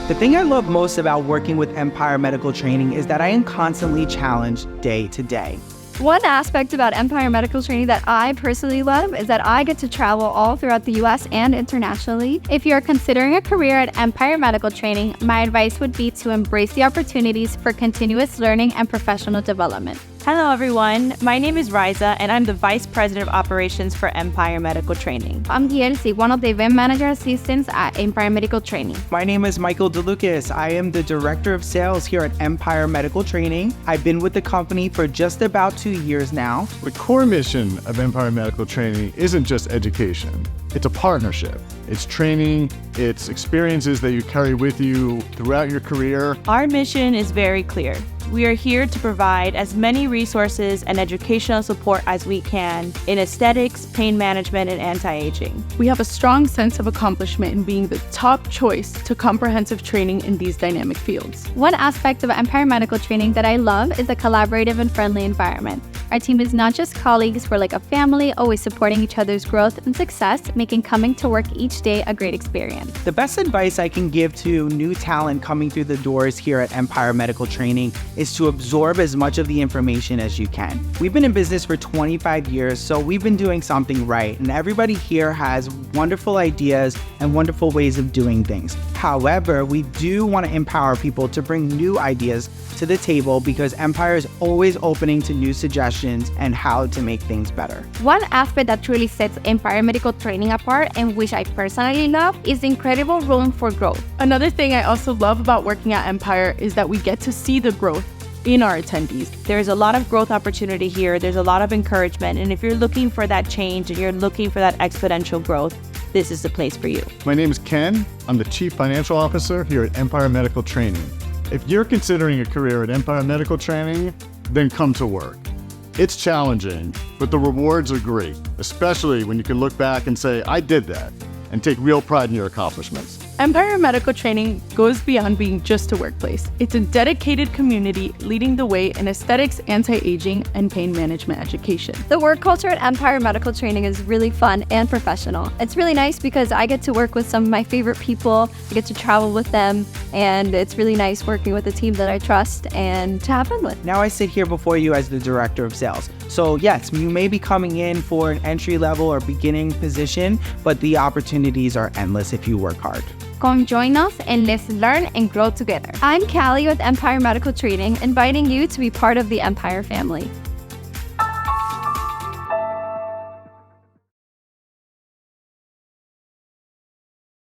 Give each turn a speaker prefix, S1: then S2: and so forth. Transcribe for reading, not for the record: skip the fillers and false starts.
S1: The thing I love most about working with Empire Medical Training is that I am constantly challenged day to day.
S2: One aspect about Empire Medical Training that I personally love is that I get to travel all throughout the US and internationally. If you're considering a career at Empire Medical Training, my advice would be to embrace the opportunities for continuous learning and professional development.
S3: Hello everyone, my name is Riza and I'm the Vice President of Operations for Empire Medical Training.
S2: I'm Gielsi, one of the event manager assistants at Empire Medical Training.
S1: My name is Michael DeLucas. I am the Director of Sales here at Empire Medical Training. I've been with the company for just about 2 years now.
S4: The core mission of Empire Medical Training isn't just education. It's a partnership. It's training, it's experiences that you carry with you throughout your career.
S3: Our mission is very clear. We are here to provide as many resources and educational support as we can in aesthetics, pain management, and anti-aging.
S5: We have a strong sense of accomplishment in being the top choice to comprehensive training in these dynamic fields.
S2: One aspect of Empire Medical Training that I love is a collaborative and friendly environment. Our team is not just colleagues, we're like a family, always supporting each other's growth and success, making coming to work each day a great experience.
S1: The best advice I can give to new talent coming through the doors here at Empire Medical Training is to absorb as much of the information as you can. We've been in business for 25 years, so we've been doing something right, and everybody here has wonderful ideas and wonderful ways of doing things. However, we do want to empower people to bring new ideas to the table because Empire is always opening to new suggestions and how to make things better.
S2: One aspect that truly sets Empire Medical Training apart and which I personally love is the incredible room for growth.
S5: Another thing I also love about working at Empire is that we get to see the growth in our attendees.
S3: There's a lot of growth opportunity here. There's a lot of encouragement. And if you're looking for that change and you're looking for that exponential growth, this is the place for you.
S4: My name is Ken. I'm the Chief Financial Officer here at Empire Medical Training. If you're considering a career at Empire Medical Training, then come to work. It's challenging, but the rewards are great, especially when you can look back and say, I did that, and take real pride in your accomplishments.
S5: Empire Medical Training goes beyond being just a workplace. It's a dedicated community leading the way in aesthetics, anti-aging, and pain management education.
S2: The work culture at Empire Medical Training is really fun and professional. It's really nice because I get to work with some of my favorite people, I get to travel with them, and it's really nice working with a team that I trust and to have fun with.
S1: Now I sit here before you as the Director of Sales. So yes, you may be coming in for an entry-level or beginning position, but the opportunities are endless if you work hard.
S2: Come join us and let's learn and grow together. I'm Callie with Empire Medical Training, inviting you to be part of the Empire family.